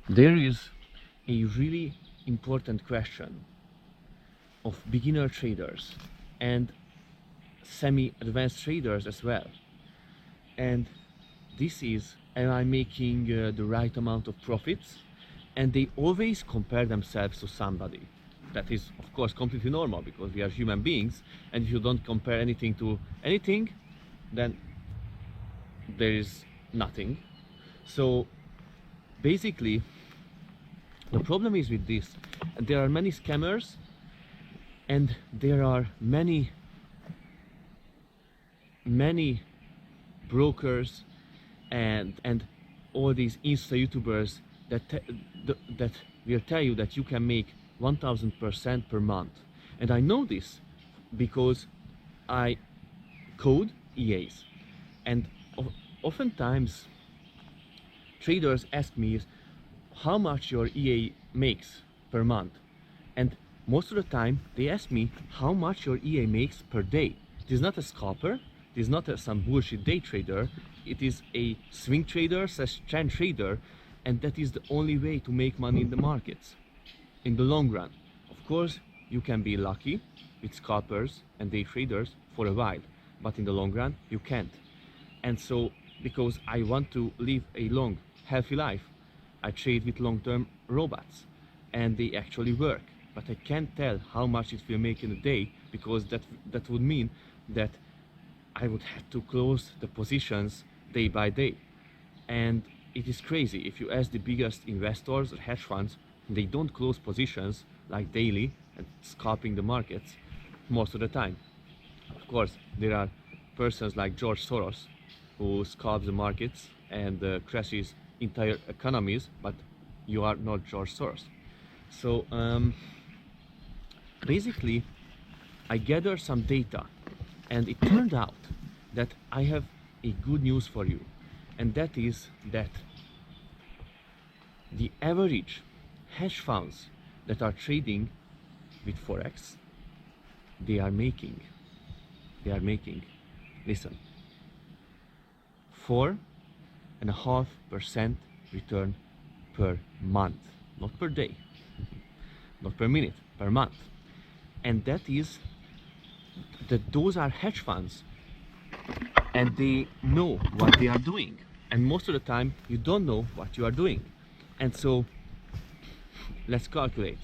There is a really important question of beginner traders and semi-advanced traders as well. And this is, am I making the right amount of profits? And they always compare themselves to somebody. That is, of course, completely normal because we are human beings, and if you don't compare anything to anything, then there is nothing. So basically, the problem is with this, there are many scammers and there are many brokers and all these Insta YouTubers that will tell you that you can make 1000% per month. And I know this because I code EAs, and oftentimes traders ask me how much your EA makes per month, and most of the time they ask me how much your EA makes per day. It is not a scalper, it is not some bullshit day trader, it is a swing trader / trend trader, and that is the only way to make money in the markets in the long run. Of course, you can be lucky with scalpers and day traders for a while, but in the long run you can't. And so, because I want to live a long, healthy life, I trade with long-term robots, and they actually work. But I can't tell how much it will make in a day, because that would mean that I would have to close the positions day by day. And it is crazy. If you ask the biggest investors or hedge funds, they don't close positions like daily and scalping the markets most of the time. Of course, there are persons like George Soros who scalps the markets and crashes entire economies, but you are not George Soros. So basically, I gathered some data, and it turned out that I have a good news for you, and that is that the average hedge funds that are trading with forex, they are making, listen, 4.5% return per month, not per day, not per minute, per month. And that is that those are hedge funds, and they know what they are doing, and most of the time you don't know what you are doing. And so let's calculate.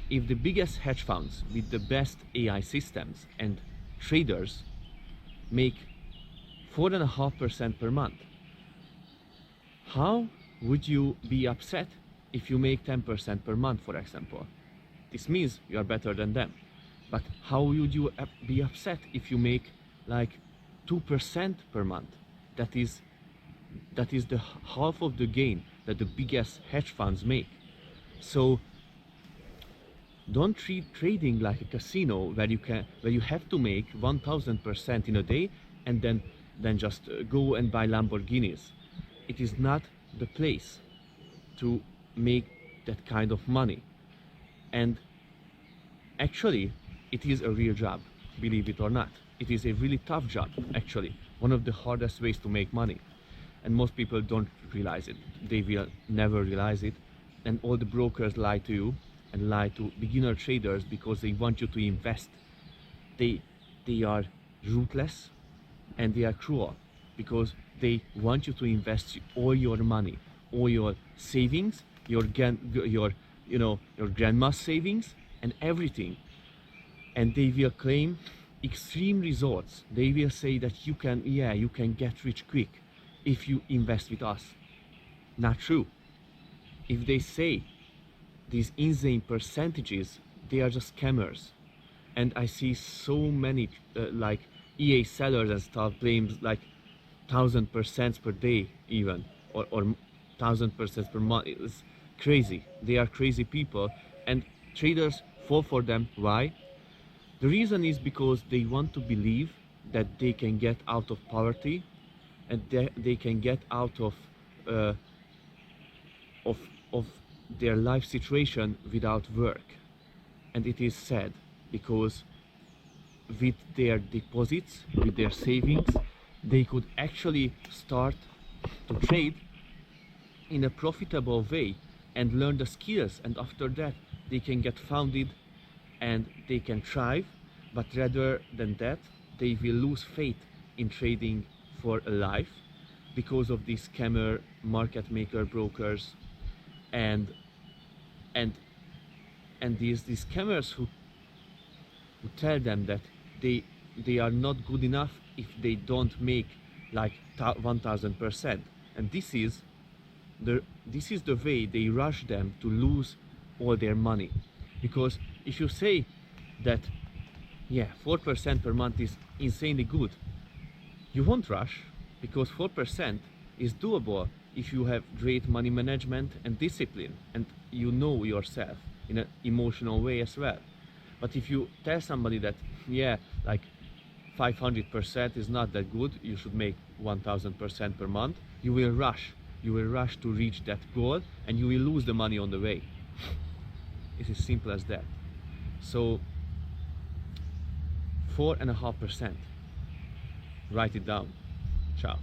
If the biggest hedge funds with the best AI systems and traders make 4.5% per month, how would you be upset if you make 10% per month, for example? This means you are better than them. But how would you be upset if you make like 2% per month? That is the half of the gain that the biggest hedge funds make. So don't treat trading like a casino where you have to make 1000% in a day and then just go and buy Lamborghinis. It is not the place to make that kind of money. And actually, it is a real job, believe it or not. It is a really tough job, actually. One of the hardest ways to make money. And most people don't realize it. They will never realize it. And all the brokers lie to you and lie to beginner traders because they want you to invest. They are ruthless and they are cruel because they want you to invest all your money, all your savings, your grandma's savings, and everything. And they will claim extreme results. They will say that you can get rich quick if you invest with us. Not true. If they say these insane percentages, they are just scammers. And I see so many like EA sellers and stuff claims like 1000% per day even, or 1000% per month. It's crazy. They are crazy people, and traders fall for them. Why? The reason is because they want to believe that they can get out of poverty, and they can get out of their life situation without work. And it is sad because with their deposits, with their savings, they could actually start to trade in a profitable way and learn the skills, and after that they can get founded and they can thrive. But rather than that, they will lose faith in trading for a life because of these scammer market maker brokers and and these scammers who tell them that they are not good enough if they don't make like 1000%. And this is the way they rush them to lose all their money. Because if you say that, yeah, 4% per month is insanely good, you won't rush, because 4% is doable if you have great money management and discipline, and you know yourself in an emotional way as well. But if you tell somebody that, yeah, like 500% is not that good, you should make 1000% per month, you will rush. You will rush to reach that goal and you will lose the money on the way. It's as simple as that. So 4.5%. Write it down. Ciao.